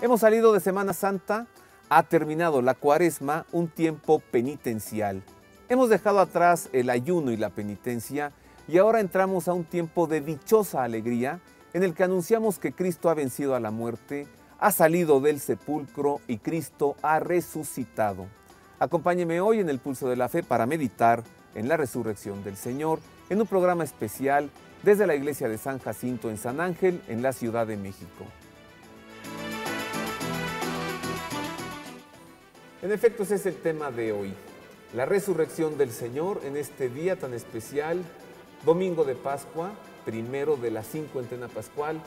Hemos salido de Semana Santa, ha terminado la Cuaresma, un tiempo penitencial. Hemos dejado atrás el ayuno y la penitencia y ahora entramos a un tiempo de dichosa alegría en el que anunciamos que Cristo ha vencido a la muerte, ha salido del sepulcro y Cristo ha resucitado. Acompáñeme hoy en el Pulso de la Fe para meditar en la resurrección del Señor en un programa especial desde la iglesia de San Jacinto en San Ángel, en la Ciudad de México. En efecto, ese es el tema de hoy, la resurrección del Señor en este día tan especial, domingo de Pascua, primero de la cincuentena pascual,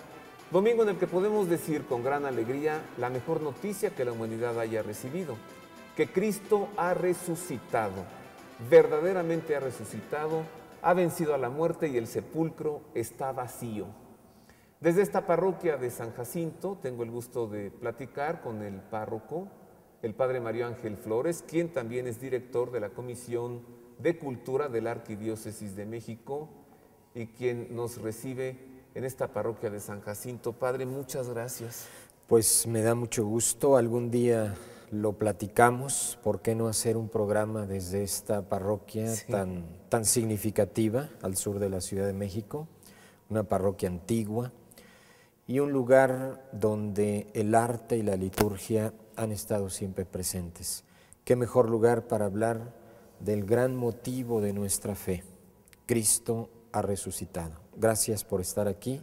domingo en el que podemos decir con gran alegría la mejor noticia que la humanidad haya recibido, que Cristo ha resucitado, verdaderamente ha resucitado, ha vencido a la muerte y el sepulcro está vacío. Desde esta parroquia de San Jacinto tengo el gusto de platicar con el párroco, el padre Mario Ángel Flores, quien también es director de la Comisión de Cultura de la Arquidiócesis de México y quien nos recibe en esta parroquia de San Jacinto. Padre, muchas gracias. Pues me da mucho gusto, algún día lo platicamos, ¿por qué no hacer un programa desde esta parroquia tan significativa al sur de la Ciudad de México? Una parroquia antigua y un lugar donde el arte y la liturgia han estado siempre presentes. ¿Qué mejor lugar para hablar del gran motivo de nuestra fe? Cristo ha resucitado. Gracias por estar aquí,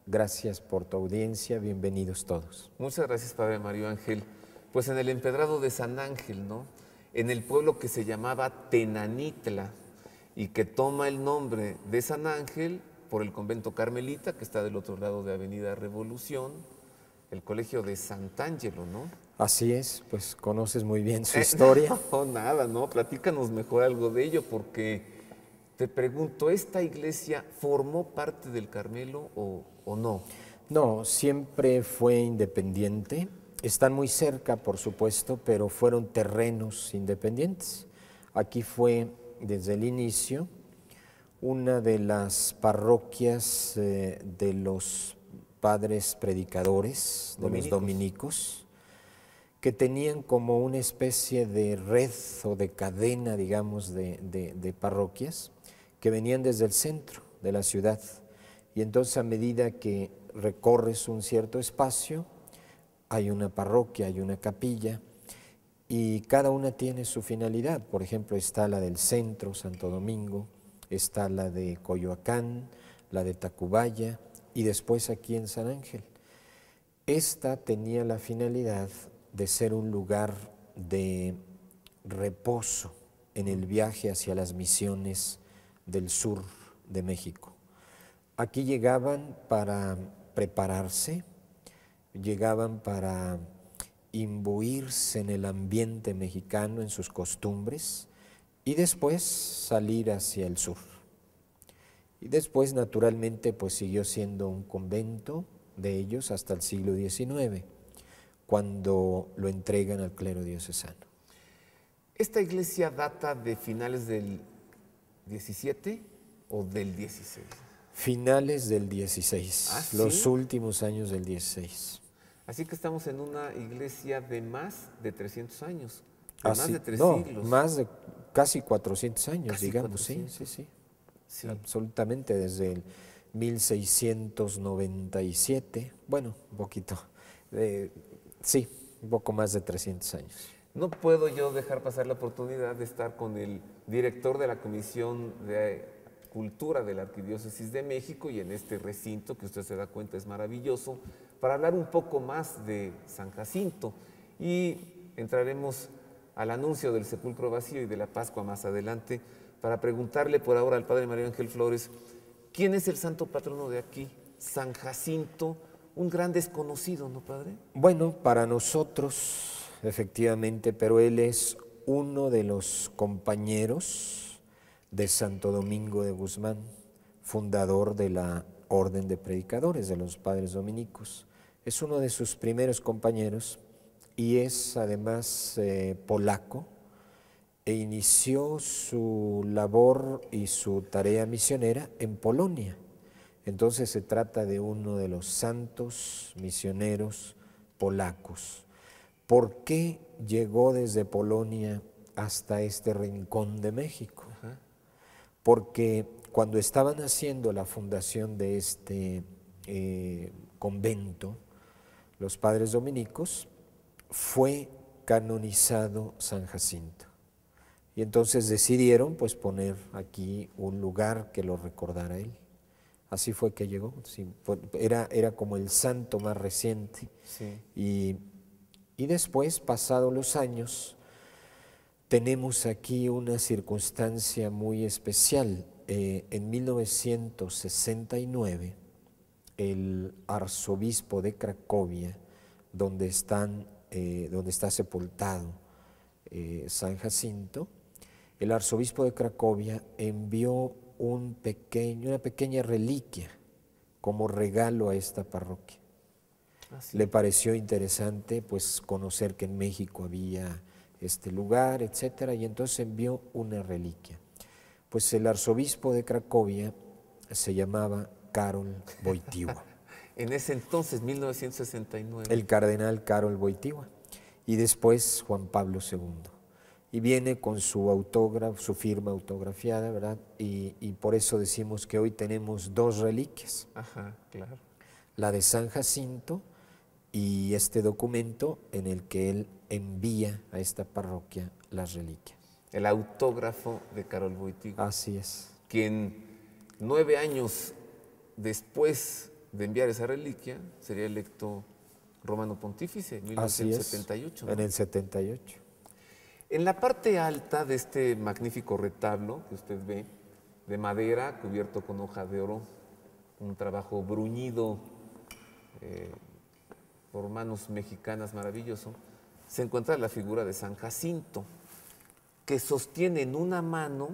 gracias por tu audiencia, bienvenidos todos. Muchas gracias, padre Mario Ángel. Pues en el empedrado de San Ángel, ¿no? En el pueblo que se llamaba Tenanitla y que toma el nombre de San Ángel por el convento carmelita que está del otro lado de Avenida Revolución, el colegio de Sant'Angelo, ¿no? Así es, pues conoces muy bien su historia. No, nada, no, platícanos mejor algo de ello, porque te pregunto, ¿esta iglesia formó parte del Carmelo o no? No, siempre fue independiente. Están muy cerca, por supuesto, pero fueron terrenos independientes. Aquí fue, desde el inicio, una de las parroquias de los padres predicadores, de los dominicos, que tenían como una especie de red o de cadena, digamos, de parroquias que venían desde el centro de la ciudad. Y entonces, a medida que recorres un cierto espacio, hay una parroquia, hay una capilla, y cada una tiene su finalidad. Por ejemplo, está la del centro, Santo Domingo, está la de Coyoacán, la de Tacubaya, y después aquí en San Ángel. Esta tenía la finalidad de ser un lugar de reposo en el viaje hacia las misiones del sur de México. Aquí llegaban para prepararse, llegaban para imbuirse en el ambiente mexicano, en sus costumbres, y después salir hacia el sur. Y después, naturalmente, pues siguió siendo un convento de ellos hasta el siglo XIX, cuando lo entregan al clero diocesano. ¿Esta iglesia data de finales del 17 o del 16? Finales del 16, ¿Ah, sí? Los últimos años del 16. Así que estamos en una iglesia de más de 300 años, más de 3 siglos. Más de casi 400 años, casi digamos, 400. Sí, absolutamente, desde el 1697, bueno, un poquito, sí, un poco más de 300 años. No puedo yo dejar pasar la oportunidad de estar con el director de la Comisión de Cultura de la Arquidiócesis de México y en este recinto, que usted se da cuenta es maravilloso, para hablar un poco más de San Jacinto y entraremos al anuncio del sepulcro vacío y de la Pascua más adelante para preguntarle por ahora al padre Mario Ángel Flores, ¿quién es el santo patrono de aquí? San Jacinto, un gran desconocido, ¿no, padre? Bueno, para nosotros, efectivamente, pero él es uno de los compañeros de Santo Domingo de Guzmán, fundador de la Orden de Predicadores de los Padres Dominicos. Es uno de sus primeros compañeros y es además polaco, e inició su labor y su tarea misionera en Polonia. Entonces se trata de uno de los santos misioneros polacos. ¿Por qué llegó desde Polonia hasta este rincón de México? Porque cuando estaban haciendo la fundación de este convento, los padres dominicos, fue canonizado San Jacinto. Y entonces decidieron pues poner aquí un lugar que lo recordara él. Así fue que llegó, sí, era como el santo más reciente. Sí. Y después, pasados los años, tenemos aquí una circunstancia muy especial. En 1969, el arzobispo de Cracovia, donde está sepultado San Jacinto, el arzobispo de Cracovia envió una pequeña reliquia como regalo a esta parroquia. Sí. Le pareció interesante pues conocer que en México había este lugar, etcétera, y entonces envió una reliquia. Pues el arzobispo de Cracovia se llamaba Karol Wojtyła. En ese entonces, 1969. El cardenal Karol Wojtyła, y después Juan Pablo II. Y viene con su autógrafo, su firma autografiada, ¿verdad? Y por eso decimos que hoy tenemos dos reliquias. Ajá, claro. La de San Jacinto y este documento en el que él envía a esta parroquia las reliquias. El autógrafo de Karol Wojtyła. Así es. Quien 9 años después de enviar esa reliquia sería electo romano pontífice en 1978. ¿No? En el 78. En la parte alta de este magnífico retablo que usted ve, de madera cubierto con hoja de oro, un trabajo bruñido por manos mexicanas maravilloso, se encuentra la figura de San Jacinto, que sostiene en una mano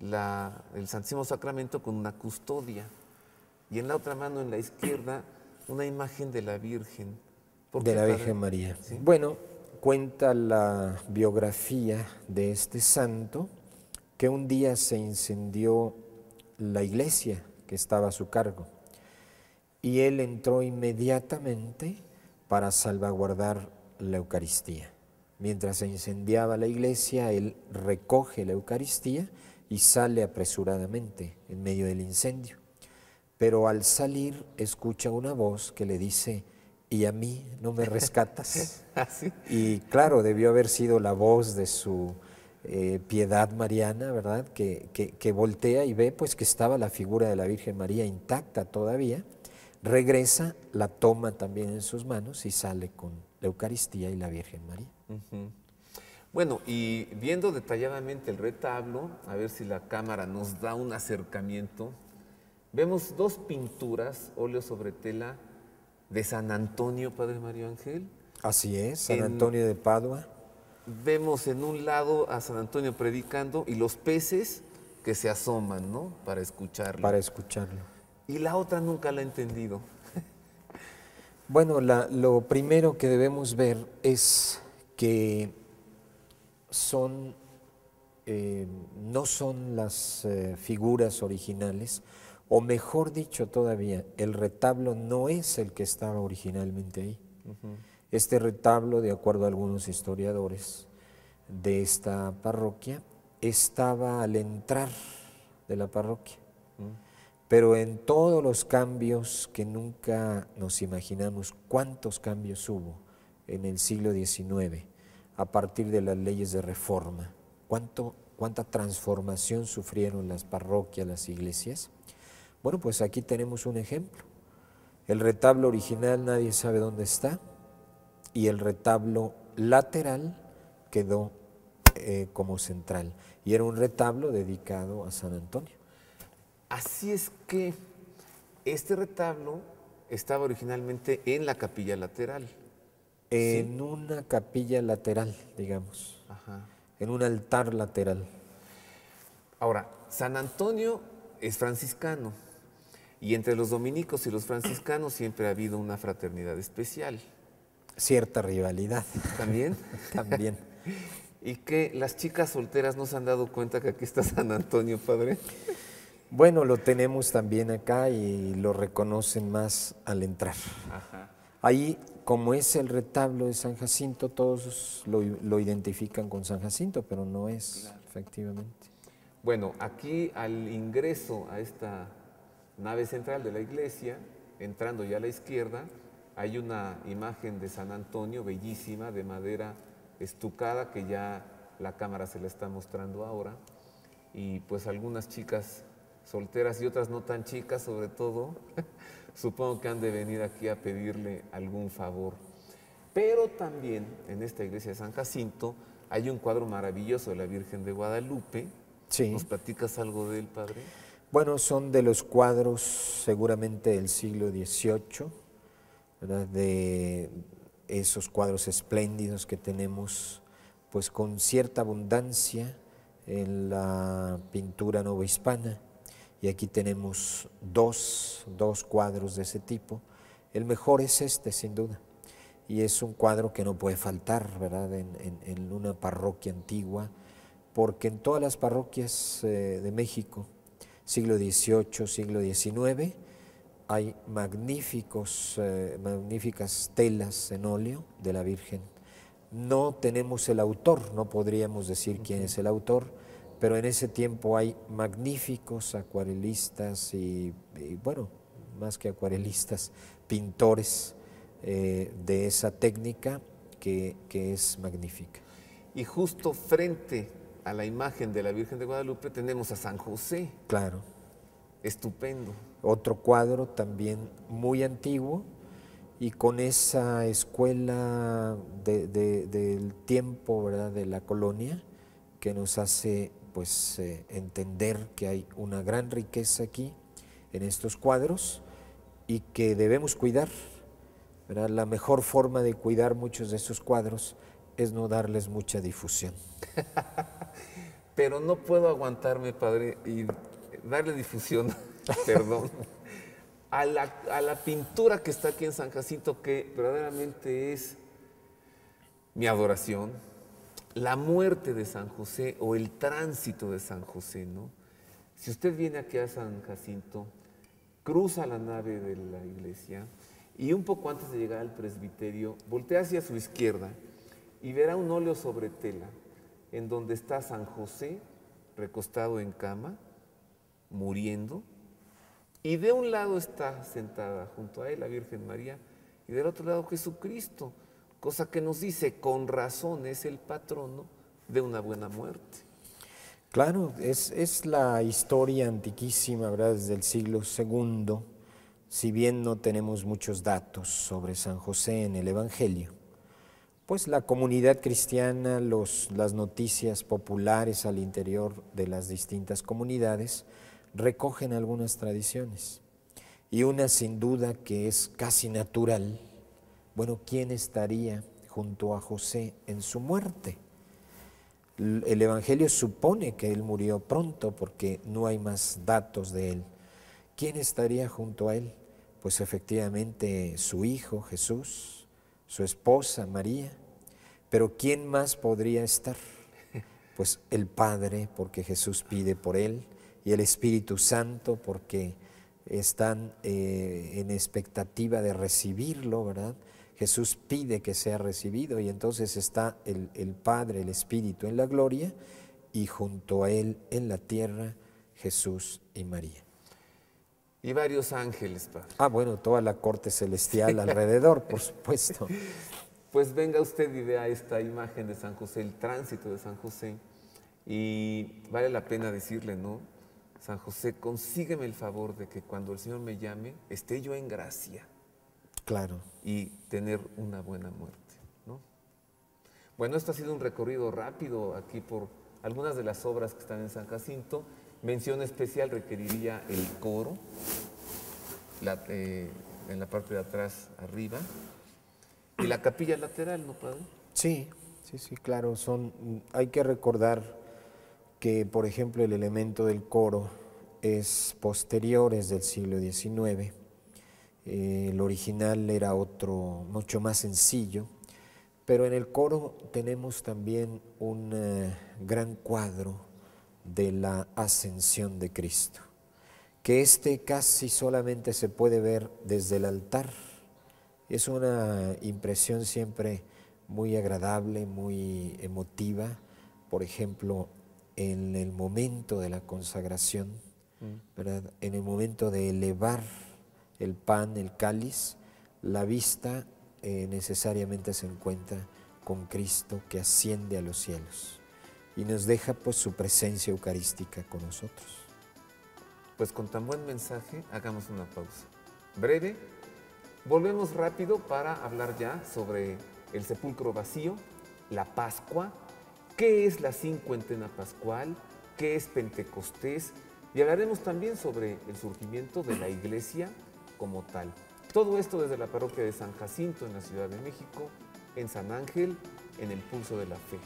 el Santísimo Sacramento con una custodia y en la otra mano, en la izquierda, una imagen de la Virgen. De la Virgen María. ¿Sí? Bueno, cuenta la biografía de este santo que un día se incendió la iglesia que estaba a su cargo y él entró inmediatamente para salvaguardar la Eucaristía. Mientras se incendiaba la iglesia, él recoge la Eucaristía y sale apresuradamente en medio del incendio. Pero al salir escucha una voz que le dice: ¿y a mí no me rescatas? ¿Sí? Y claro, debió haber sido la voz de su piedad mariana, ¿verdad? Que voltea y ve pues que estaba la figura de la Virgen María intacta todavía, regresa, la toma también en sus manos y sale con la Eucaristía y la Virgen María. Bueno, y viendo detalladamente el retablo, a ver si la cámara nos da un acercamiento, vemos dos pinturas, óleo sobre tela, de San Antonio, Padre Mario Ángel. Así es, San Antonio de Padua. Vemos en un lado a San Antonio predicando y los peces que se asoman, ¿no? Para escucharlo. Para escucharlo. Y la otra nunca la he entendido. Bueno, lo primero que debemos ver es que no son las figuras originales, o mejor dicho todavía, el retablo no es el que estaba originalmente ahí. Este retablo, de acuerdo a algunos historiadores de esta parroquia, estaba al entrar de la parroquia. Pero en todos los cambios que nunca nos imaginamos, cuántos cambios hubo en el siglo XIX, a partir de las leyes de reforma, cuánta transformación sufrieron las parroquias, las iglesias. Bueno, pues aquí tenemos un ejemplo. El retablo original nadie sabe dónde está y el retablo lateral quedó como central. Y era un retablo dedicado a San Antonio. Así es que este retablo estaba originalmente en la capilla lateral. En una capilla lateral, digamos. Ajá. En un altar lateral. Ahora, San Antonio es franciscano y entre los dominicos y los franciscanos siempre ha habido una fraternidad especial. Cierta rivalidad. ¿También? También. ¿Y que las chicas solteras no se han dado cuenta que aquí está San Antonio, Padre? Bueno, lo tenemos también acá y lo reconocen más al entrar. Ajá. Ahí, como es el retablo de San Jacinto, todos lo identifican con San Jacinto, pero no es, claro, efectivamente. Bueno, aquí al ingreso a esta nave central de la iglesia, entrando ya a la izquierda, hay una imagen de San Antonio bellísima, de madera estucada, que ya la cámara se la está mostrando ahora, y pues algunas chicas solteras y otras no tan chicas sobre todo, supongo que han de venir aquí a pedirle algún favor. Pero también en esta iglesia de San Jacinto hay un cuadro maravilloso de la Virgen de Guadalupe. Sí. ¿Nos platicas algo de él, padre? Bueno, son de los cuadros seguramente del siglo XVIII, ¿verdad? De esos cuadros espléndidos que tenemos pues con cierta abundancia en la pintura novohispana. Y aquí tenemos dos cuadros de ese tipo. El mejor es este, sin duda. Y es un cuadro que no puede faltar, ¿verdad?, en una parroquia antigua, porque en todas las parroquias de México, siglo XVIII, siglo XIX, hay magníficas telas en óleo de la Virgen. No tenemos el autor, no podríamos decir quién es el autor, pero en ese tiempo hay magníficos acuarelistas y bueno, más que acuarelistas, pintores de esa técnica que es magnífica. Y justo frente a la imagen de la Virgen de Guadalupe tenemos a San José. Claro. Estupendo. Otro cuadro también muy antiguo y con esa escuela del tiempo, ¿verdad?, de la colonia, que nos hace pues entender que hay una gran riqueza aquí en estos cuadros y que debemos cuidar, ¿verdad? La mejor forma de cuidar muchos de estos cuadros es no darles mucha difusión. Pero no puedo aguantarme, padre, y darle difusión, perdón, a la pintura que está aquí en San Jacinto, que verdaderamente es mi adoración, la muerte de San José o el tránsito de San José, ¿no? Si usted viene aquí a San Jacinto, cruza la nave de la iglesia y un poco antes de llegar al presbiterio, voltea hacia su izquierda y verá un óleo sobre tela en donde está San José recostado en cama, muriendo, y de un lado está sentada junto a él la Virgen María y del otro lado Jesucristo, cosa que nos dice con razón es el patrono de una buena muerte. Claro, es la historia antiquísima, ¿verdad?, desde el siglo II, si bien no tenemos muchos datos sobre San José en el Evangelio, pues la comunidad cristiana, las noticias populares al interior de las distintas comunidades recogen algunas tradiciones. Y una sin duda que es casi natural, bueno, ¿quién estaría junto a José en su muerte? El Evangelio supone que él murió pronto porque no hay más datos de él. ¿Quién estaría junto a él? Pues efectivamente su hijo Jesús, su esposa María, pero ¿quién más podría estar? Pues el Padre, porque Jesús pide por él, y el Espíritu Santo, porque están en expectativa de recibirlo, ¿verdad? Jesús pide que sea recibido y entonces está el Padre, el Espíritu en la gloria y junto a él en la tierra Jesús y María. Y varios ángeles, padre. Ah, bueno, toda la corte celestial alrededor, por supuesto. Pues venga usted y vea esta imagen de San José, el tránsito de San José, y vale la pena decirle, ¿no? San José, consígueme el favor de que cuando el Señor me llame, esté yo en gracia. Claro. Y tener una buena muerte, ¿no? Bueno, esto ha sido un recorrido rápido aquí por algunas de las obras que están en San Jacinto. Mención especial requeriría el coro, en la parte de atrás arriba, y la capilla lateral, ¿no, padre? Sí, claro. Hay que recordar que, por ejemplo, el elemento del coro es posterior, es del siglo XIX. El original era otro, mucho más sencillo, pero en el coro tenemos también un gran cuadro de la ascensión de Cristo, que casi solamente se puede ver desde el altar, Es una impresión siempre muy agradable, muy emotiva. Por ejemplo, en el momento de la consagración, ¿verdad? En el momento de elevar el pan, el cáliz, la vista necesariamente se encuentra con Cristo que asciende a los cielos y nos deja pues su presencia eucarística con nosotros. Pues con tan buen mensaje, hagamos una pausa breve. Volvemos rápido para hablar ya sobre el sepulcro vacío, la Pascua, qué es la cincuentena pascual, qué es Pentecostés, y hablaremos también sobre el surgimiento de la iglesia como tal. Todo esto desde la parroquia de San Jacinto en la Ciudad de México, en San Ángel, en el Pulso de la Fe.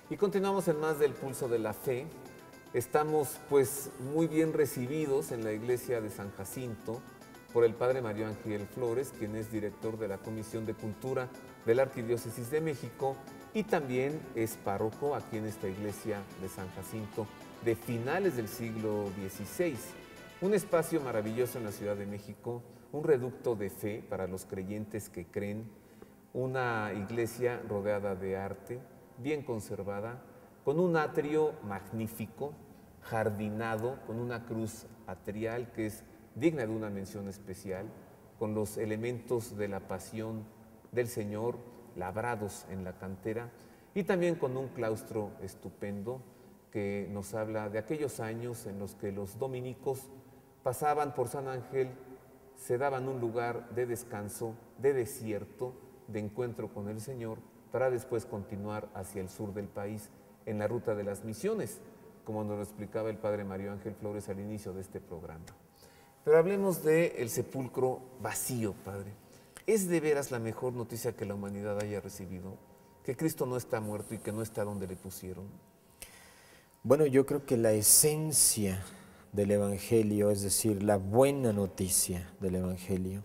Y continuamos en más del Pulso de la Fe. Estamos pues muy bien recibidos en la iglesia de San Jacinto por el padre Mario Ángel Flores, quien es director de la Comisión de Cultura de la Arquidiócesis de México y también es párroco aquí en esta iglesia de San Jacinto de finales del siglo XVI. Un espacio maravilloso en la Ciudad de México, un reducto de fe para los creyentes que creen, una iglesia rodeada de arte, bien conservada, con un atrio magnífico, jardinado, con una cruz atrial que es digna de una mención especial, con los elementos de la pasión del Señor labrados en la cantera y también con un claustro estupendo que nos habla de aquellos años en los que los dominicos pasaban por San Ángel, se daban un lugar de descanso, de desierto, de encuentro con el Señor, para después continuar hacia el sur del país en la ruta de las misiones, como nos lo explicaba el padre Mario Ángel Flores al inicio de este programa. Pero hablemos del sepulcro vacío, padre. ¿Es de veras la mejor noticia que la humanidad haya recibido? ¿Que Cristo no está muerto y que no está donde le pusieron? Bueno, yo creo que la esencia del Evangelio, es decir, la buena noticia del Evangelio,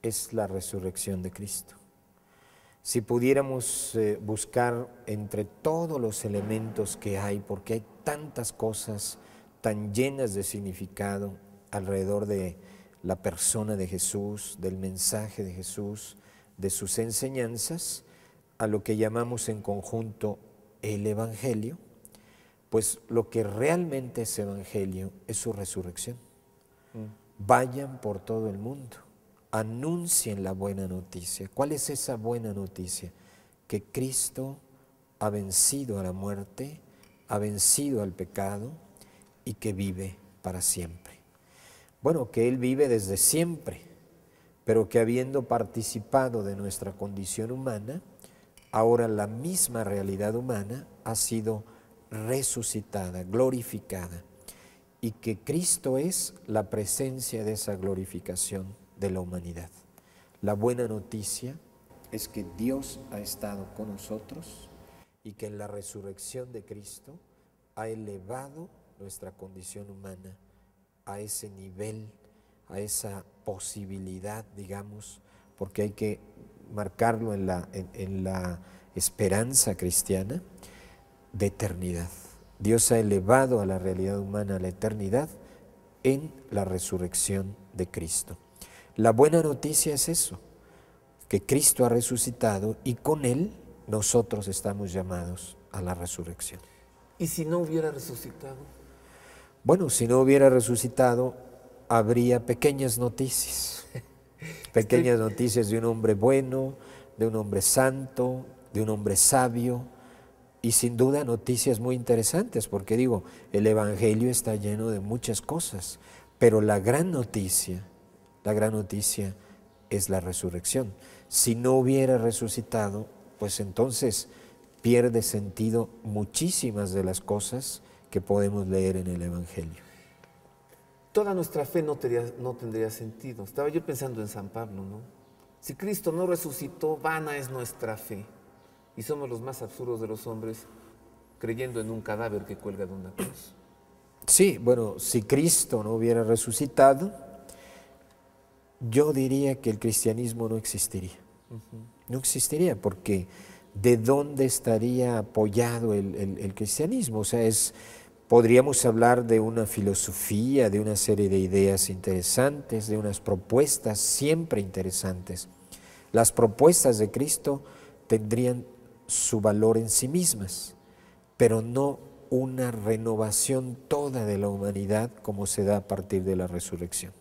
es la resurrección de Cristo. Si pudiéramos buscar entre todos los elementos que hay, porque hay tantas cosas tan llenas de significado alrededor de la persona de Jesús, del mensaje de Jesús, de sus enseñanzas, a lo que llamamos en conjunto el Evangelio, pues lo que realmente es Evangelio es su resurrección. Vayan por todo el mundo, anuncien la buena noticia. ¿Cuál es esa buena noticia? Que Cristo ha vencido a la muerte, ha vencido al pecado y que vive para siempre. Bueno, que Él vive desde siempre, pero que habiendo participado de nuestra condición humana, ahora la misma realidad humana ha sido resucitada, glorificada, y que Cristo es la presencia de esa glorificación de la humanidad. La buena noticia es que Dios ha estado con nosotros y que en la resurrección de Cristo ha elevado nuestra condición humana a ese nivel, a esa posibilidad, digamos, porque hay que marcarlo en la esperanza cristiana de eternidad. Dios ha elevado a la realidad humana a la eternidad en la resurrección de Cristo. La buena noticia es eso, que Cristo ha resucitado y con Él nosotros estamos llamados a la resurrección. ¿Y si no hubiera resucitado? Bueno, si no hubiera resucitado, habría pequeñas noticias, pequeñas noticias de un hombre bueno, de un hombre santo, de un hombre sabio, y sin duda noticias muy interesantes, porque digo, el Evangelio está lleno de muchas cosas, pero la gran noticia es la resurrección. Si no hubiera resucitado, pues entonces pierde sentido muchísimas de las cosas que podemos leer en el Evangelio. Toda nuestra fe no tendría sentido. Estaba yo pensando en San Pablo, ¿no? Si Cristo no resucitó, vana es nuestra fe. Y somos los más absurdos de los hombres creyendo en un cadáver que cuelga de una cruz. Sí, bueno, si Cristo no hubiera resucitado, yo diría que el cristianismo no existiría. No existiría porque ¿de dónde estaría apoyado el cristianismo? O sea, podríamos hablar de una filosofía, de una serie de ideas interesantes, de unas propuestas siempre interesantes. Las propuestas de Cristo tendrían su valor en sí mismas, pero no una renovación toda de la humanidad como se da a partir de la resurrección.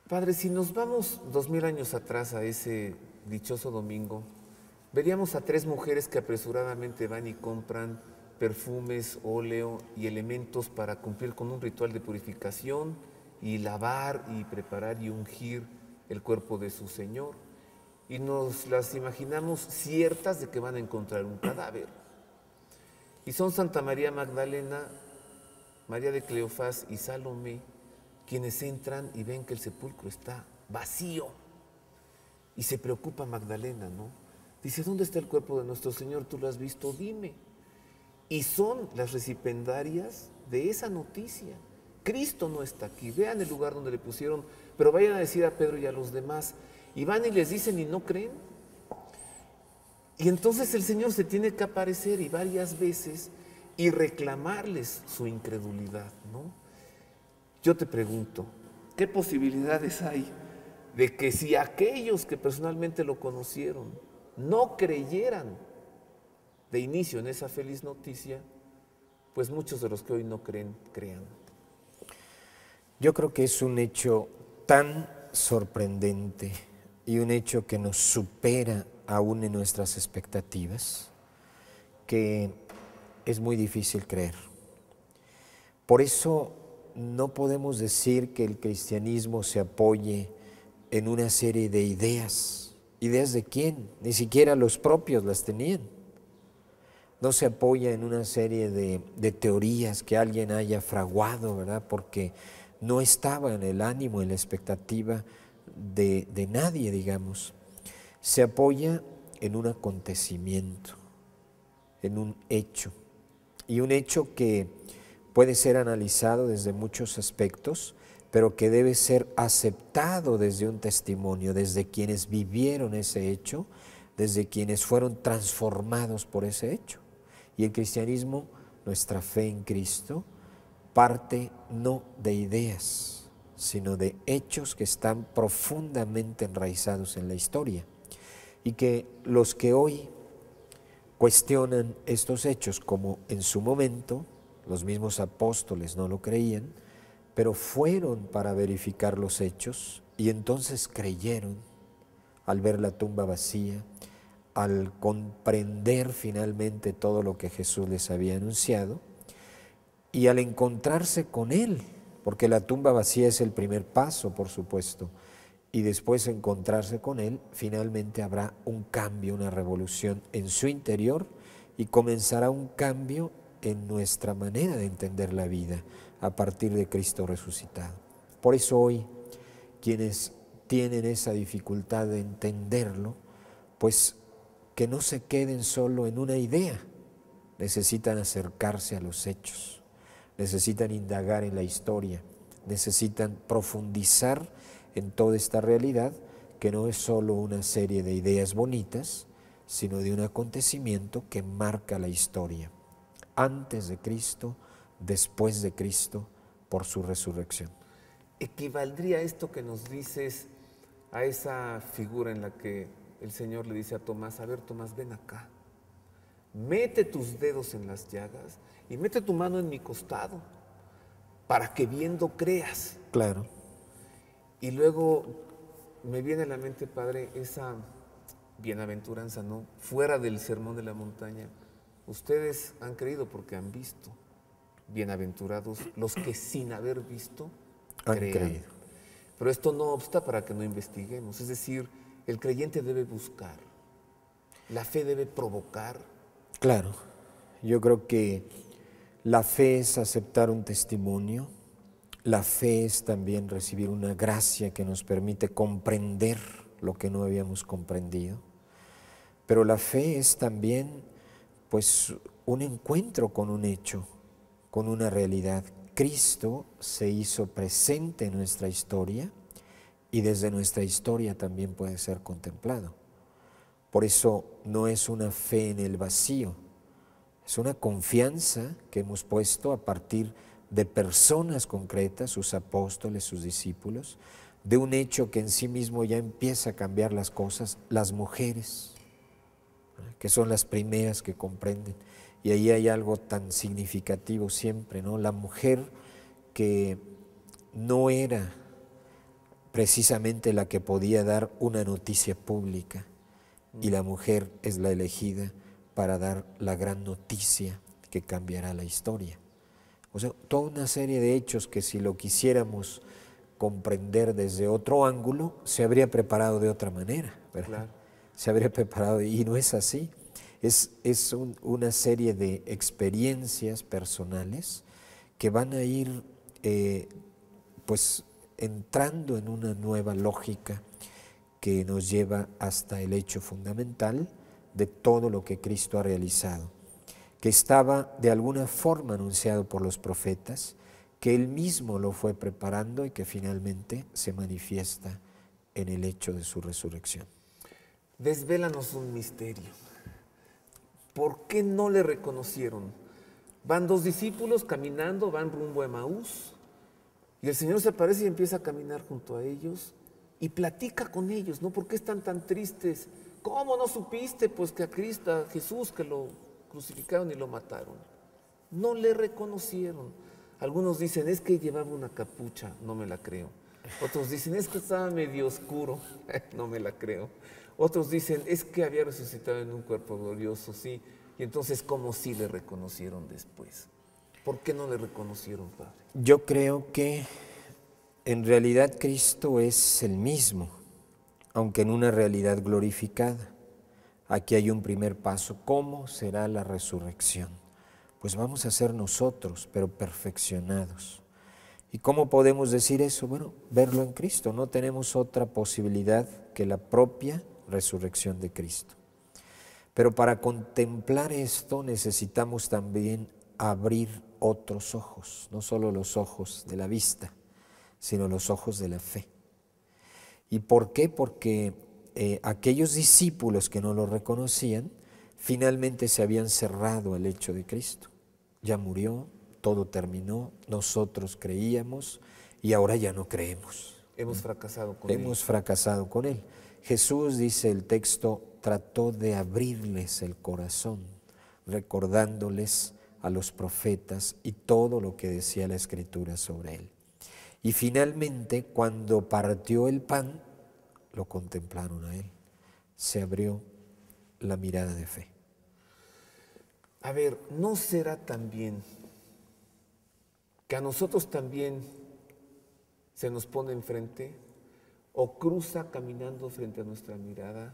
Padre, si nos vamos 2000 años atrás a ese dichoso domingo, veríamos a 3 mujeres que apresuradamente van y compran perfumes, óleo y elementos para cumplir con un ritual de purificación y lavar y preparar y ungir el cuerpo de su Señor. Y nos las imaginamos ciertas de que van a encontrar un cadáver. Y son Santa María Magdalena, María de Cleofás y Salomé quienes entran y ven que el sepulcro está vacío. Y se preocupa Magdalena, ¿no? Dice, ¿dónde está el cuerpo de nuestro Señor? ¿Tú lo has visto? Dime. Y son las recipiendarias de esa noticia. Cristo no está aquí. Vean el lugar donde le pusieron, pero vayan a decir a Pedro y a los demás. Y van y les dicen y no creen. Y entonces el Señor se tiene que aparecer y varias veces y reclamarles su incredulidad, ¿no? Yo te pregunto, ¿qué posibilidades hay de que si aquellos que personalmente lo conocieron no creyeran de inicio en esa feliz noticia, pues muchos de los que hoy no creen, crean? Yo creo que es un hecho tan sorprendente y un hecho que nos supera aún en nuestras expectativas, que es muy difícil creer. Por eso no podemos decir que el cristianismo se apoye en una serie de ideas. ¿Ideas de quién? Ni siquiera los propios las tenían. No se apoya en una serie de teorías que alguien haya fraguado, ¿verdad? Porque no estaba en el ánimo, en la expectativa de nadie, digamos. Se apoya en un acontecimiento, en un hecho, y un hecho que puede ser analizado desde muchos aspectos, pero que debe ser aceptado desde un testimonio, desde quienes vivieron ese hecho, desde quienes fueron transformados por ese hecho. Y el cristianismo, nuestra fe en Cristo, parte no de ideas, sino de hechos que están profundamente enraizados en la historia. Y que los que hoy cuestionan estos hechos, como en su momento los mismos apóstoles no lo creían, pero fueron para verificar los hechos y entonces creyeron al ver la tumba vacía, al comprender finalmente todo lo que Jesús les había anunciado y al encontrarse con Él, porque la tumba vacía es el primer paso, por supuesto, y después encontrarse con Él, finalmente habrá un cambio, una revolución en su interior y comenzará un cambio en nuestra manera de entender la vida a partir de Cristo resucitado. Por eso hoy, quienes tienen esa dificultad de entenderlo, pues que no se queden solo en una idea, necesitan acercarse a los hechos, necesitan indagar en la historia, necesitan profundizar en toda esta realidad que no es solo una serie de ideas bonitas, sino de un acontecimiento que marca la historia, antes de Cristo, después de Cristo, por su resurrección. ¿Equivaldría esto que nos dices a esa figura en la que el Señor le dice a Tomás, a ver Tomás, ven acá, mete tus dedos en las llagas y mete tu mano en mi costado, para que viendo creas? Claro. Y luego me viene a la mente, Padre, esa bienaventuranza, ¿no? Fuera del Sermón de la Montaña, ustedes han creído porque han visto. Bienaventurados los que sin haber visto Han crean. creído. Pero esto no obsta para que no investiguemos, es decir, el creyente debe buscar, la fe debe provocar. Claro, yo creo que la fe es aceptar un testimonio, la fe es también recibir una gracia que nos permite comprender lo que no habíamos comprendido, pero la fe es también pues un encuentro con un hecho, con una realidad. Cristo se hizo presente en nuestra historia y desde nuestra historia también puede ser contemplado. Por eso no es una fe en el vacío, es una confianza que hemos puesto a partir de personas concretas, sus apóstoles, sus discípulos, de un hecho que en sí mismo ya empieza a cambiar las cosas, las mujeres, que son las primeras que comprenden. Y ahí hay algo tan significativo siempre, ¿no? La mujer que no era precisamente la que podía dar una noticia pública, y la mujer es la elegida para dar la gran noticia que cambiará la historia. O sea, toda una serie de hechos que si lo quisiéramos comprender desde otro ángulo, se habría preparado de otra manera, ¿verdad? Claro. Se habría preparado, y no es así. Es una serie de experiencias personales que van a ir pues entrando en una nueva lógica que nos lleva hasta el hecho fundamental de todo lo que Cristo ha realizado, que estaba de alguna forma anunciado por los profetas, que Él mismo lo fue preparando y que finalmente se manifiesta en el hecho de su resurrección. Desvélanos un misterio. ¿Por qué no le reconocieron? Van dos discípulos caminando, van rumbo a Emaús, y el Señor se aparece y empieza a caminar junto a ellos y platica con ellos, ¿no? ¿Por qué están tan tristes? ¿Cómo no supiste? Pues que a Cristo, a Jesús, que lo crucificaron y lo mataron. No le reconocieron. Algunos dicen, es que llevaba una capucha, no me la creo. Otros dicen, es que estaba medio oscuro, no me la creo. Otros dicen, es que había resucitado en un cuerpo glorioso, sí. Y entonces, ¿cómo sí le reconocieron después? ¿Por qué no le reconocieron, Padre? Yo creo que en realidad Cristo es el mismo, aunque en una realidad glorificada. Aquí hay un primer paso. ¿Cómo será la resurrección? Pues vamos a ser nosotros, pero perfeccionados. ¿Y cómo podemos decir eso? Bueno, verlo en Cristo. No tenemos otra posibilidad que la propia resurrección de Cristo. Pero para contemplar esto necesitamos también abrir otros ojos, no solo los ojos de la vista, sino los ojos de la fe. ¿Y por qué? Porque aquellos discípulos que no lo reconocían, finalmente se habían cerrado al hecho de Cristo. Ya murió, todo terminó, nosotros creíamos y ahora ya no creemos. Hemos fracasado con Él. Hemos fracasado con Él. Jesús, dice el texto, trató de abrirles el corazón, recordándoles a los profetas y todo lo que decía la Escritura sobre Él. Y finalmente, cuando partió el pan, lo contemplaron a Él. Se abrió la mirada de fe. A ver, ¿no será también que a nosotros también se nos pone enfrente, o cruza caminando frente a nuestra mirada,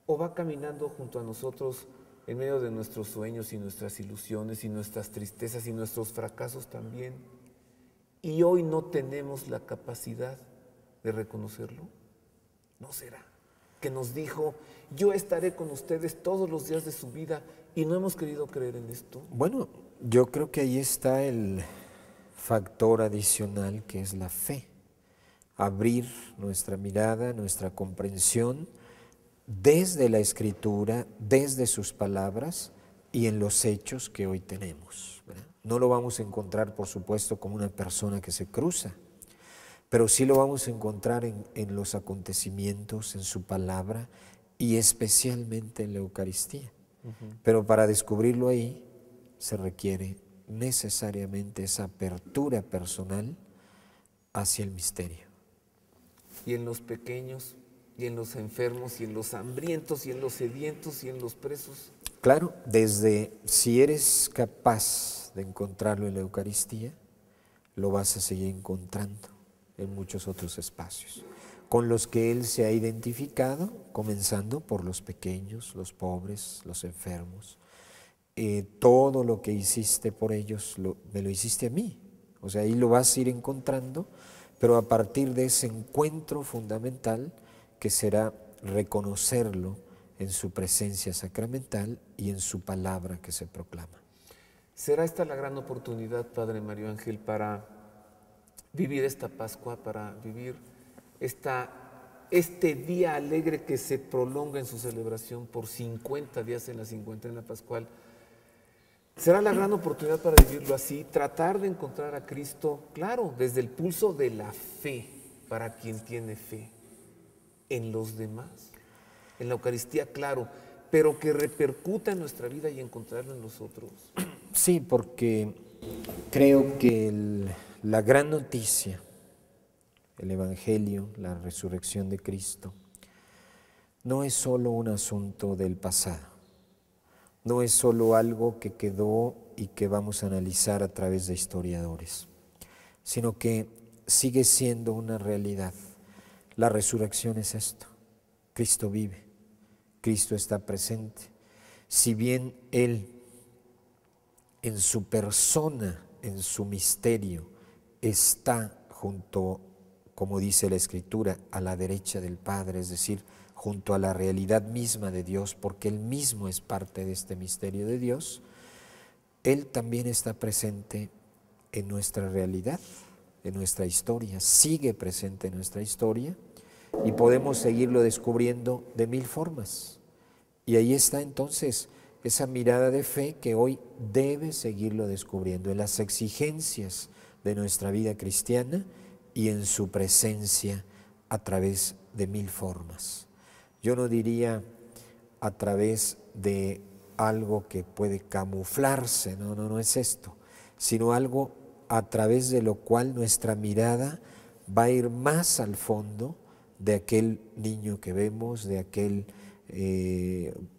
o va caminando junto a nosotros en medio de nuestros sueños y nuestras ilusiones y nuestras tristezas y nuestros fracasos también? Y hoy no tenemos la capacidad de reconocerlo. ¿No será que nos dijo, yo estaré con ustedes todos los días de su vida, y no hemos querido creer en esto? Bueno, yo creo que ahí está el factor adicional, que es la fe. Abrir nuestra mirada, nuestra comprensión desde la Escritura, desde sus palabras y en los hechos que hoy tenemos, ¿verdad? No lo vamos a encontrar, por supuesto, como una persona que se cruza, pero sí lo vamos a encontrar en los acontecimientos, en su palabra y especialmente en la Eucaristía. Pero para descubrirlo ahí se requiere necesariamente esa apertura personal hacia el misterio. Y en los pequeños, y en los enfermos, y en los hambrientos, y en los sedientos, y en los presos. Claro, desde si eres capaz de encontrarlo en la Eucaristía, lo vas a seguir encontrando en muchos otros espacios, con los que Él se ha identificado, comenzando por los pequeños, los pobres, los enfermos. Todo lo que hiciste por ellos, me lo hiciste a mí. O sea, ahí lo vas a ir encontrando, pero a partir de ese encuentro fundamental que será reconocerlo en su presencia sacramental y en su palabra que se proclama. ¿Será esta la gran oportunidad, Padre Mario Ángel, para vivir esta Pascua, para vivir este día alegre que se prolonga en su celebración por 50 días en la cincuentena pascual, será la gran oportunidad para vivirlo así, tratar de encontrar a Cristo, claro, desde el pulso de la fe, para quien tiene fe, en los demás, en la Eucaristía, claro, pero que repercuta en nuestra vida y encontrarlo en los otros. Sí, porque creo que la gran noticia, el Evangelio, la resurrección de Cristo, no es solo un asunto del pasado, no es solo algo que quedó y que vamos a analizar a través de historiadores, sino que sigue siendo una realidad. La resurrección es esto: Cristo vive, Cristo está presente. Si bien Él en su persona, en su misterio, está junto, como dice la Escritura, a la derecha del Padre, es decir, junto a la realidad misma de Dios, porque Él mismo es parte de este misterio de Dios, Él también está presente en nuestra realidad, en nuestra historia, sigue presente en nuestra historia, y podemos seguirlo descubriendo de mil formas. Y ahí está entonces esa mirada de fe que hoy debe seguirlo descubriendo en las exigencias de nuestra vida cristiana y en su presencia a través de mil formas. Yo no diría a través de algo que puede camuflarse, no es esto, sino algo a través de lo cual nuestra mirada va a ir más al fondo de aquel niño que vemos, de aquel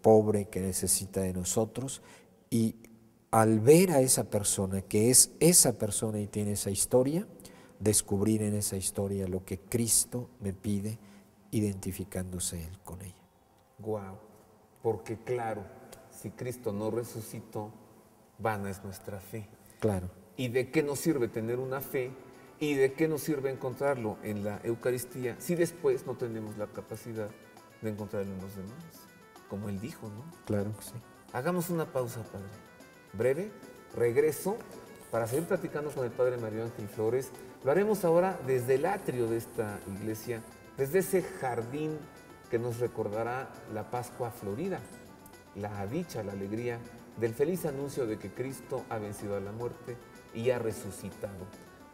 pobre que necesita de nosotros, y al ver a esa persona, que es esa persona y tiene esa historia, descubrir en esa historia lo que Cristo me pide, identificándose Él con ella. Guau, porque claro, si Cristo no resucitó, vana es nuestra fe. Claro. ¿Y de qué nos sirve tener una fe? ¿Y de qué nos sirve encontrarlo en la Eucaristía si después no tenemos la capacidad de encontrarlo en los demás? Como Él dijo, ¿no? Claro que sí. Hagamos una pausa, Padre. Breve, regreso para seguir platicando con el Padre Mario Ángel Flores. Lo haremos ahora desde el atrio de esta iglesia, desde ese jardín que nos recordará la Pascua florida, la dicha, la alegría del feliz anuncio de que Cristo ha vencido a la muerte y ha resucitado.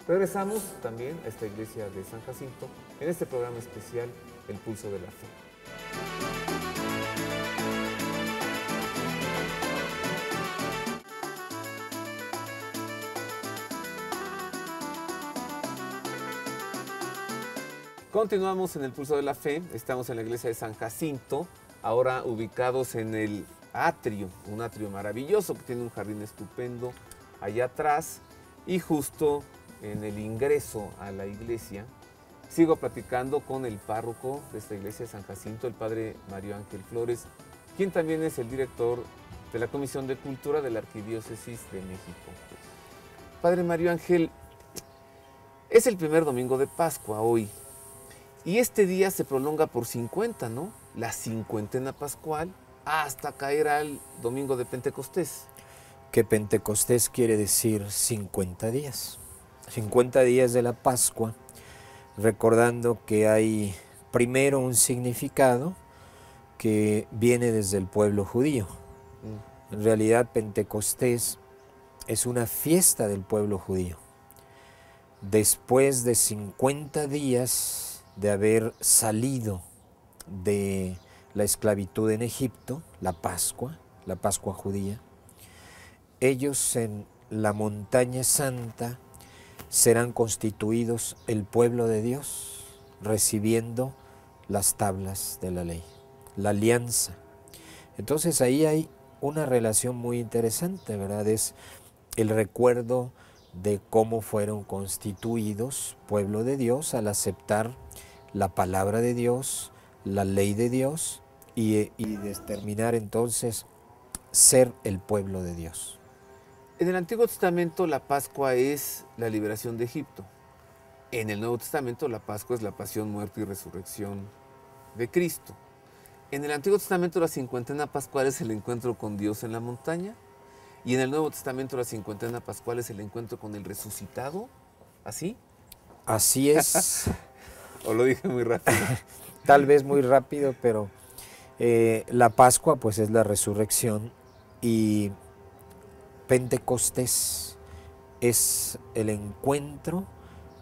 Regresamos también a esta iglesia de San Jacinto en este programa especial, El Pulso de la Fe. Continuamos en El Pulso de la Fe, estamos en la iglesia de San Jacinto, ahora ubicados en el atrio, un atrio maravilloso que tiene un jardín estupendo allá atrás, y justo en el ingreso a la iglesia sigo platicando con el párroco de esta iglesia de San Jacinto, el Padre Mario Ángel Flores, quien también es el director de la Comisión de Cultura de la Arquidiócesis de México. Padre Mario Ángel, es el primer domingo de Pascua hoy, y este día se prolonga por 50, ¿no? La cincuentena pascual hasta caer al domingo de Pentecostés. Que Pentecostés quiere decir 50 días. 50 días de la Pascua, recordando que hay primero un significado que viene desde el pueblo judío. En realidad Pentecostés es una fiesta del pueblo judío. Después de 50 días de haber salido de la esclavitud en Egipto, la Pascua judía, ellos en la montaña santa serán constituidos el pueblo de Dios, recibiendo las tablas de la ley, la alianza. Entonces ahí hay una relación muy interesante, ¿verdad? Es el recuerdo de cómo fueron constituidos pueblo de Dios al aceptar la palabra de Dios, la ley de Dios y determinar entonces ser el pueblo de Dios. En el Antiguo Testamento la Pascua es la liberación de Egipto. En el Nuevo Testamento la Pascua es la pasión, muerte y resurrección de Cristo. En el Antiguo Testamento la cincuentena pascual es el encuentro con Dios en la montaña, y en el Nuevo Testamento la cincuentena pascual es el encuentro con el resucitado. ¿Así? Así es. ¿O lo dije muy rápido? Tal vez muy rápido, pero la Pascua pues es la resurrección y Pentecostés es el encuentro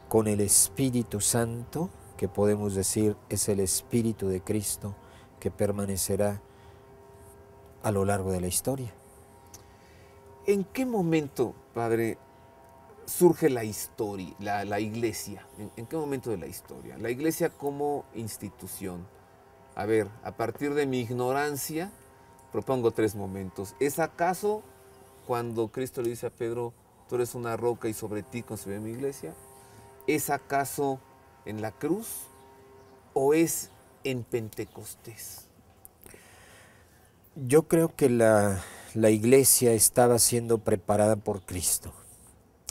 con el Espíritu Santo, que podemos decir es el Espíritu de Cristo que permanecerá a lo largo de la historia. ¿En qué momento, Padre, surge la historia, la iglesia? ¿En qué momento de la historia? La iglesia como institución. A ver, a partir de mi ignorancia, propongo 3 momentos. ¿Es acaso cuando Cristo le dice a Pedro, tú eres una roca y sobre ti construiré mi iglesia? ¿Es acaso en la cruz o es en Pentecostés? Yo creo que la iglesia estaba siendo preparada por Cristo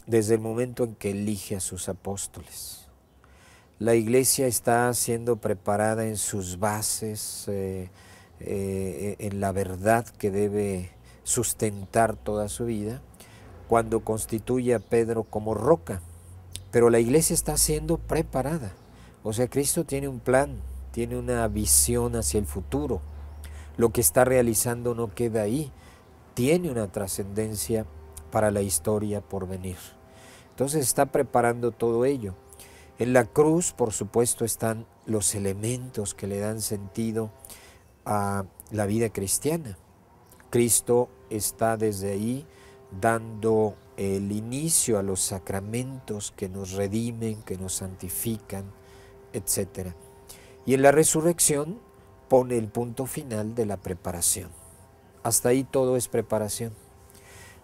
desde el momento en que elige a sus apóstoles. La iglesia está siendo preparada en sus bases, en la verdad que debe sustentar toda su vida, cuando constituye a Pedro como roca. Pero la iglesia está siendo preparada. O sea, Cristo tiene un plan, tiene una visión hacia el futuro. Lo que está realizando no queda ahí, tiene una trascendencia para la historia por venir. Entonces está preparando todo ello. En la cruz, por supuesto, están los elementos que le dan sentido a la vida cristiana. Cristo está desde ahí dando el inicio a los sacramentos que nos redimen, que nos santifican, etc. Y en la resurrección pone el punto final de la preparación. Hasta ahí todo es preparación.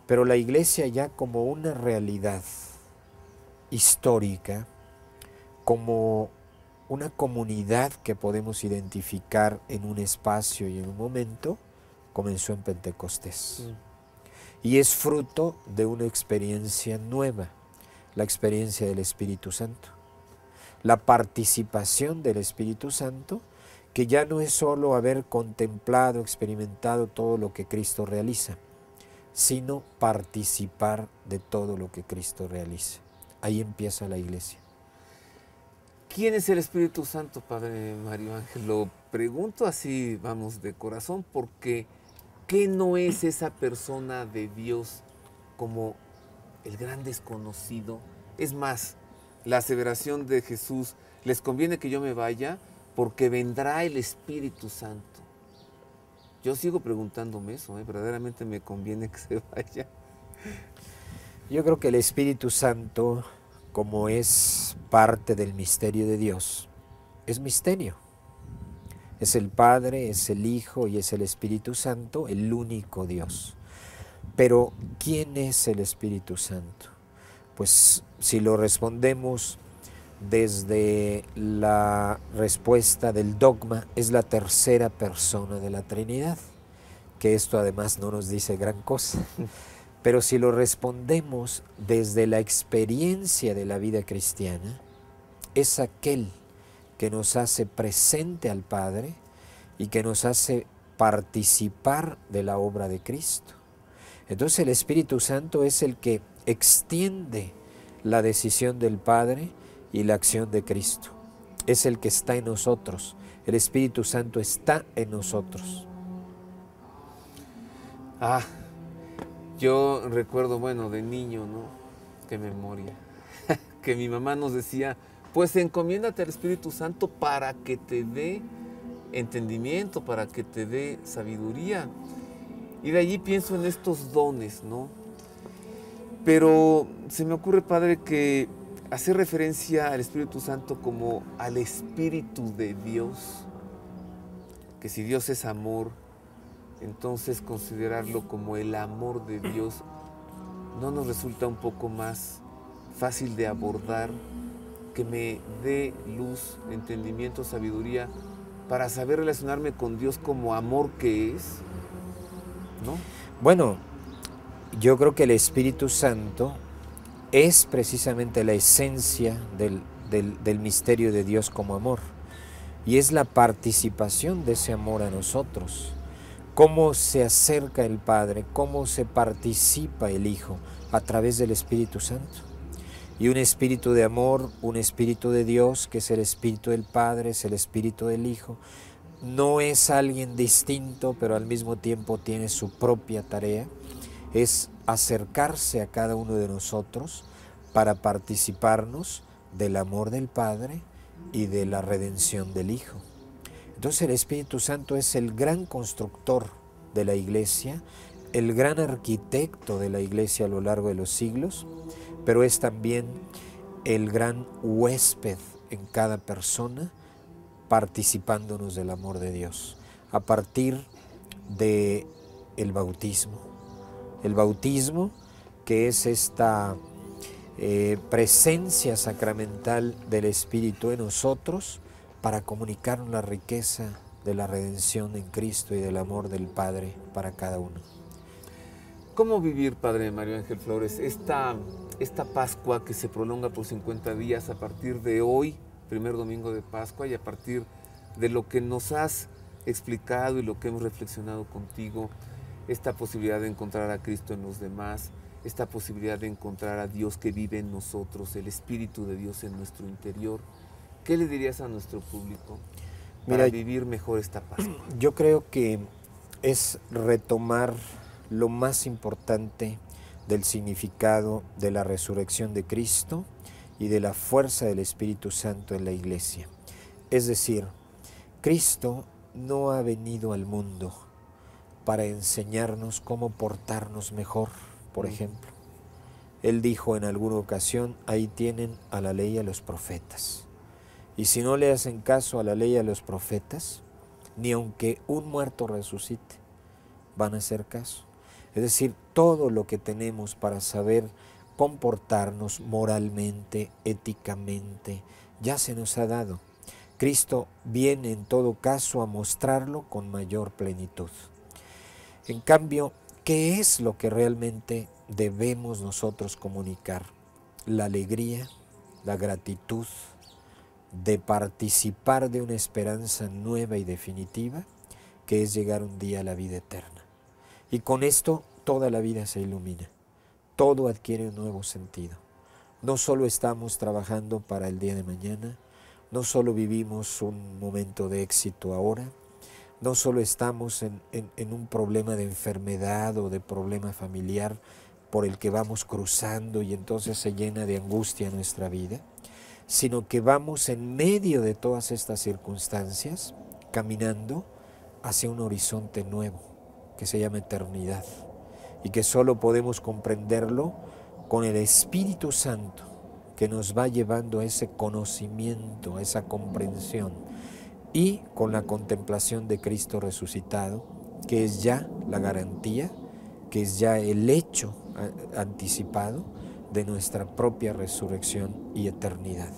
Pero la iglesia ya como una realidad histórica, como una comunidad que podemos identificar en un espacio y en un momento, comenzó en Pentecostés. Y es fruto de una experiencia nueva, la experiencia del Espíritu Santo. La participación del Espíritu Santo, que ya no es solo haber contemplado, experimentado todo lo que Cristo realiza, sino participar de todo lo que Cristo realiza. Ahí empieza la iglesia. ¿Quién es el Espíritu Santo, Padre Mario Ángel? Lo pregunto así, vamos, de corazón, porque ¿qué no es esa persona de Dios como el gran desconocido? Es más, la aseveración de Jesús, les conviene que yo me vaya porque vendrá el Espíritu Santo. Yo sigo preguntándome eso, verdaderamente me conviene que se vaya. Yo creo que el Espíritu Santo, como es parte del misterio de Dios, es misterio. Es el Padre, es el Hijo y es el Espíritu Santo, el único Dios. Pero, ¿quién es el Espíritu Santo? Pues si lo respondemos desde la respuesta del dogma, es la tercera persona de la Trinidad, que esto además no nos dice gran cosa. Pero si lo respondemos desde la experiencia de la vida cristiana, es aquel que nos hace presente al Padre y que nos hace participar de la obra de Cristo. Entonces el Espíritu Santo es el que extiende la decisión del Padre y la acción de Cristo. Es el que está en nosotros. El Espíritu Santo está en nosotros. Yo recuerdo, bueno, de niño, ¿no? Qué memoria. Que mi mamá nos decía, pues encomiéndate al Espíritu Santo para que te dé entendimiento, para que te dé sabiduría. Y de allí pienso en estos dones, ¿no? Pero se me ocurre, Padre, que hacer referencia al Espíritu Santo como al Espíritu de Dios, que si Dios es amor, entonces considerarlo como el amor de Dios, ¿no nos resulta un poco más fácil de abordar, que me dé luz, entendimiento, sabiduría, para saber relacionarme con Dios como amor que es? ¿No? Bueno, yo creo que el Espíritu Santo es precisamente la esencia del misterio de Dios como amor, y es la participación de ese amor a nosotros. Cómo se acerca el Padre, cómo se participa el Hijo a través del Espíritu Santo. y un espíritu de amor, un espíritu de Dios, que es el espíritu del Padre, es el espíritu del Hijo. No es alguien distinto, pero al mismo tiempo tiene su propia tarea, es acercarse a cada uno de nosotros para participarnos del amor del Padre y de la redención del Hijo. Entonces el Espíritu Santo es el gran constructor de la Iglesia, el gran arquitecto de la Iglesia a lo largo de los siglos, pero es también el gran huésped en cada persona, participándonos del amor de Dios, a partir del bautismo. El bautismo, que es esta presencia sacramental del Espíritu en nosotros para comunicarnos la riqueza de la redención en Cristo y del amor del Padre para cada uno. ¿Cómo vivir, Padre Mario Ángel Flores, esta Pascua que se prolonga por 50 días a partir de hoy, primer domingo de Pascua, y a partir de lo que nos has explicado y lo que hemos reflexionado contigo, esta posibilidad de encontrar a Cristo en los demás, esta posibilidad de encontrar a Dios que vive en nosotros, el Espíritu de Dios en nuestro interior? ¿Qué le dirías a nuestro público para vivir mejor esta Pascua? Yo creo que es retomar lo más importante del significado de la resurrección de Cristo y de la fuerza del Espíritu Santo en la Iglesia. Es decir, Cristo no ha venido al mundo para enseñarnos cómo portarnos mejor, por ejemplo. Él dijo en alguna ocasión, ahí tienen a la ley y a los profetas. Y si no le hacen caso a la ley y a los profetas, ni aunque un muerto resucite, van a hacer caso. Es decir, todo lo que tenemos para saber comportarnos moralmente, éticamente, ya se nos ha dado. Cristo viene en todo caso a mostrarlo con mayor plenitud. En cambio, ¿qué es lo que realmente debemos nosotros comunicar? La alegría, la gratitud de participar de una esperanza nueva y definitiva, que es llegar un día a la vida eterna. Y con esto toda la vida se ilumina, todo adquiere un nuevo sentido. No solo estamos trabajando para el día de mañana, no solo vivimos un momento de éxito ahora, no solo estamos en un problema de enfermedad o de problema familiar por el que vamos cruzando y entonces se llena de angustia nuestra vida, sino que vamos en medio de todas estas circunstancias caminando hacia un horizonte nuevo que se llama eternidad y que solo podemos comprenderlo con el Espíritu Santo que nos va llevando a ese conocimiento, a esa comprensión, y con la contemplación de Cristo resucitado, que es ya la garantía, que es ya el hecho anticipado de nuestra propia resurrección y eternidad.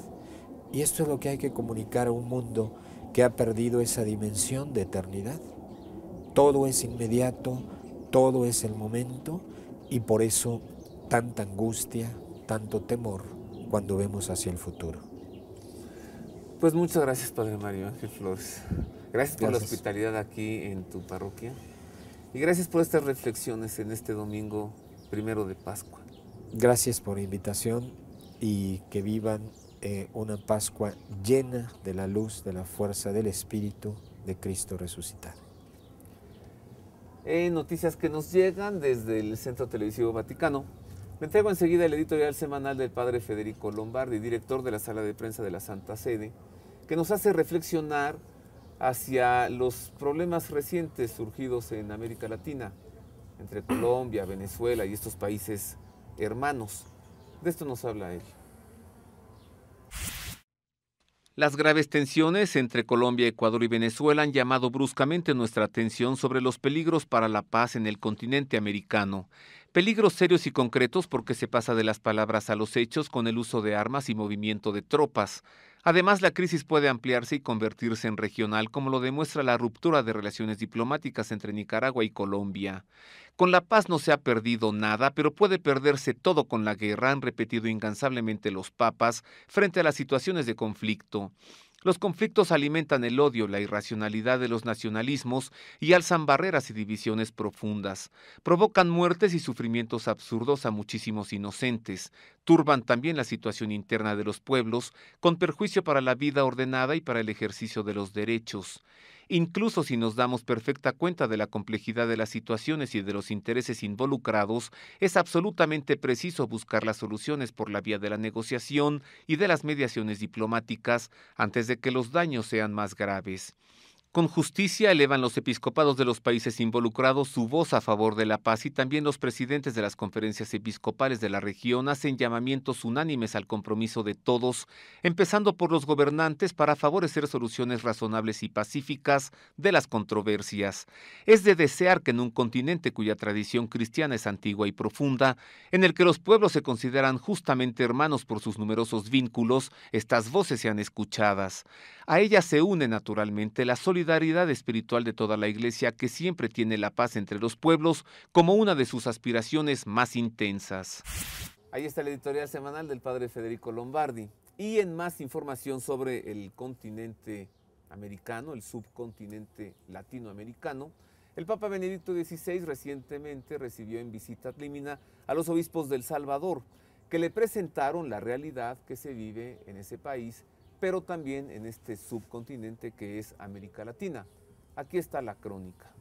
Y esto es lo que hay que comunicar a un mundo que ha perdido esa dimensión de eternidad. Todo es inmediato, todo es el momento, y por eso tanta angustia, tanto temor cuando vemos hacia el futuro. Pues muchas gracias, Padre Mario Ángel Flores. Gracias por la hospitalidad aquí en tu parroquia. Y gracias por estas reflexiones en este domingo primero de Pascua. Gracias por la invitación y que vivan una Pascua llena de la luz, de la fuerza del Espíritu de Cristo resucitado. Noticias que nos llegan desde el Centro Televisivo Vaticano. Me entrego enseguida el editorial semanal del Padre Federico Lombardi, director de la Sala de Prensa de la Santa Sede, que nos hace reflexionar hacia los problemas recientes surgidos en América Latina, entre Colombia, Venezuela y estos países hermanos. De esto nos habla él. Las graves tensiones entre Colombia, Ecuador y Venezuela han llamado bruscamente nuestra atención sobre los peligros para la paz en el continente americano. Peligros serios y concretos porque se pasa de las palabras a los hechos con el uso de armas y movimiento de tropas. Además, la crisis puede ampliarse y convertirse en regional, como lo demuestra la ruptura de relaciones diplomáticas entre Nicaragua y Colombia. Con la paz no se ha perdido nada, pero puede perderse todo con la guerra, han repetido incansablemente los papas frente a las situaciones de conflicto. Los conflictos alimentan el odio, la irracionalidad de los nacionalismos y alzan barreras y divisiones profundas. Provocan muertes y sufrimientos absurdos a muchísimos inocentes. Turban también la situación interna de los pueblos, con perjuicio para la vida ordenada y para el ejercicio de los derechos. Incluso si nos damos perfecta cuenta de la complejidad de las situaciones y de los intereses involucrados, es absolutamente preciso buscar las soluciones por la vía de la negociación y de las mediaciones diplomáticas antes de que los daños sean más graves. Con justicia elevan los episcopados de los países involucrados su voz a favor de la paz y también los presidentes de las conferencias episcopales de la región hacen llamamientos unánimes al compromiso de todos, empezando por los gobernantes para favorecer soluciones razonables y pacíficas de las controversias. Es de desear que en un continente cuya tradición cristiana es antigua y profunda, en el que los pueblos se consideran justamente hermanos por sus numerosos vínculos, estas voces sean escuchadas. A ellas se une naturalmente la solidaridad espiritual de toda la Iglesia, que siempre tiene la paz entre los pueblos como una de sus aspiraciones más intensas. Ahí está el editorial semanal del padre Federico Lombardi. Y en más información sobre el continente americano, el subcontinente latinoamericano, el Papa Benedicto XVI recientemente recibió en visita ad limina a los obispos del Salvador, que le presentaron la realidad que se vive en ese país, pero también en este subcontinente que es América Latina. Aquí está la crónica.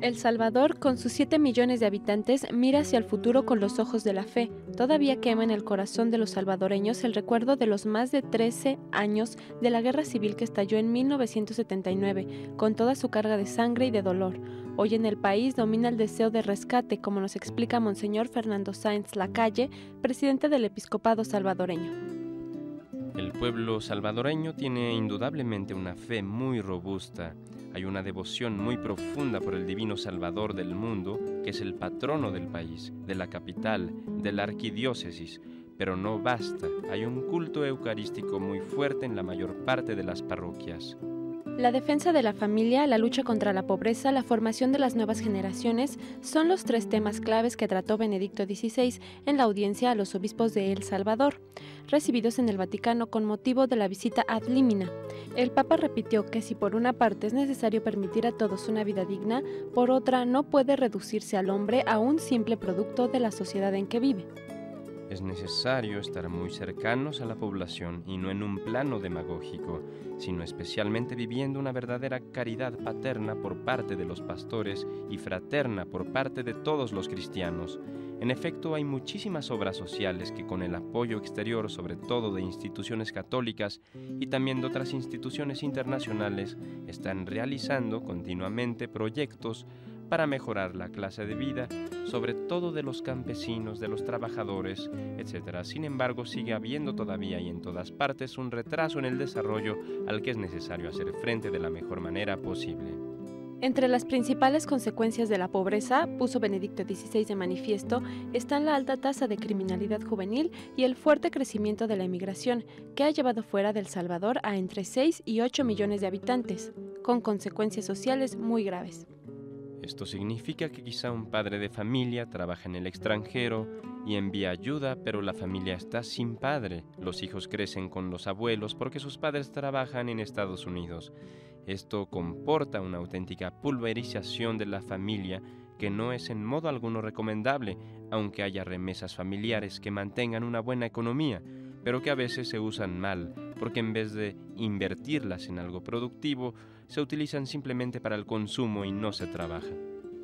El Salvador, con sus 7 millones de habitantes, mira hacia el futuro con los ojos de la fe. Todavía quema en el corazón de los salvadoreños el recuerdo de los más de 13 años de la guerra civil que estalló en 1979, con toda su carga de sangre y de dolor. Hoy en el país domina el deseo de rescate, como nos explica Monseñor Fernando Sáenz Lacalle, presidente del Episcopado salvadoreño. El pueblo salvadoreño tiene indudablemente una fe muy robusta. Hay una devoción muy profunda por el divino Salvador del mundo, que es el patrono del país, de la capital, de la arquidiócesis. Pero no basta, hay un culto eucarístico muy fuerte en la mayor parte de las parroquias. La defensa de la familia, la lucha contra la pobreza, la formación de las nuevas generaciones son los 3 temas claves que trató Benedicto XVI en la audiencia a los obispos de El Salvador, recibidos en el Vaticano con motivo de la visita ad limina. El Papa repitió que si por una parte es necesario permitir a todos una vida digna, por otra no puede reducirse al hombre a un simple producto de la sociedad en que vive. Es necesario estar muy cercanos a la población y no en un plano demagógico, sino especialmente viviendo una verdadera caridad paterna por parte de los pastores y fraterna por parte de todos los cristianos. En efecto, hay muchísimas obras sociales que con el apoyo exterior, sobre todo de instituciones católicas y también de otras instituciones internacionales, están realizando continuamente proyectos para mejorar la clase de vida, sobre todo de los campesinos, de los trabajadores, etc. Sin embargo, sigue habiendo todavía y en todas partes un retraso en el desarrollo al que es necesario hacer frente de la mejor manera posible. Entre las principales consecuencias de la pobreza, puso Benedicto XVI de manifiesto, están la alta tasa de criminalidad juvenil y el fuerte crecimiento de la emigración, que ha llevado fuera del Salvador a entre 6 y 8 millones de habitantes, con consecuencias sociales muy graves. Esto significa que quizá un padre de familia trabaja en el extranjero y envía ayuda, pero la familia está sin padre. Los hijos crecen con los abuelos porque sus padres trabajan en Estados Unidos. Esto comporta una auténtica pulverización de la familia que no es en modo alguno recomendable, aunque haya remesas familiares que mantengan una buena economía, pero que a veces se usan mal, porque en vez de invertirlas en algo productivo, se utilizan simplemente para el consumo y no se trabaja.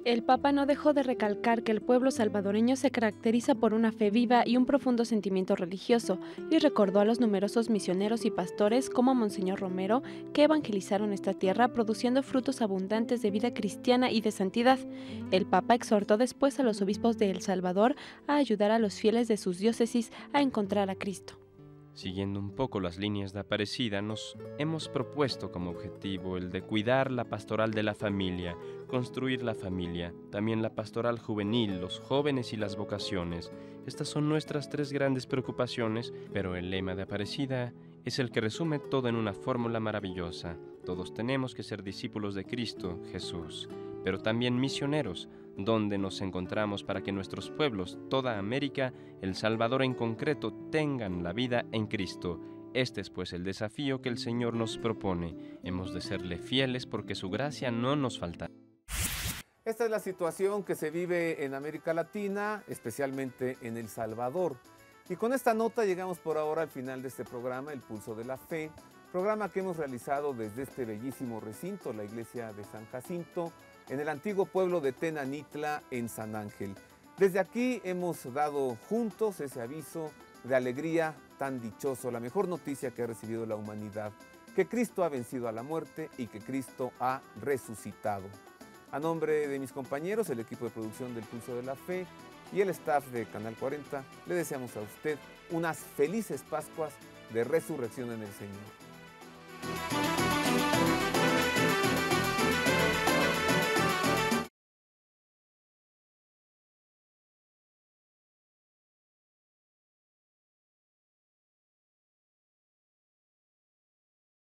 El Papa no dejó de recalcar que el pueblo salvadoreño se caracteriza por una fe viva y un profundo sentimiento religioso, y recordó a los numerosos misioneros y pastores como Monseñor Romero que evangelizaron esta tierra produciendo frutos abundantes de vida cristiana y de santidad. El Papa exhortó después a los obispos de El Salvador a ayudar a los fieles de sus diócesis a encontrar a Cristo. Siguiendo un poco las líneas de Aparecida, nos hemos propuesto como objetivo el de cuidar la pastoral de la familia, construir la familia, también la pastoral juvenil, los jóvenes y las vocaciones. Estas son nuestras 3 grandes preocupaciones, pero el lema de Aparecida es el que resume todo en una fórmula maravillosa. Todos tenemos que ser discípulos de Cristo, Jesús, pero también misioneros. donde nos encontramos para que nuestros pueblos, toda América, El Salvador en concreto, tengan la vida en Cristo. Este es pues el desafío que el Señor nos propone. Hemos de serle fieles porque su gracia no nos faltará. Esta es la situación que se vive en América Latina, especialmente en El Salvador. Y con esta nota llegamos por ahora al final de este programa, El Pulso de la Fe, programa que hemos realizado desde este bellísimo recinto, la iglesia de San Jacinto, en el antiguo pueblo de Tenanitla, en San Ángel. Desde aquí hemos dado juntos ese aviso de alegría tan dichoso, la mejor noticia que ha recibido la humanidad, que Cristo ha vencido a la muerte y que Cristo ha resucitado. A nombre de mis compañeros, el equipo de producción del Pulso de la Fe y el staff de Canal 40, le deseamos a usted unas felices Pascuas de resurrección en el Señor.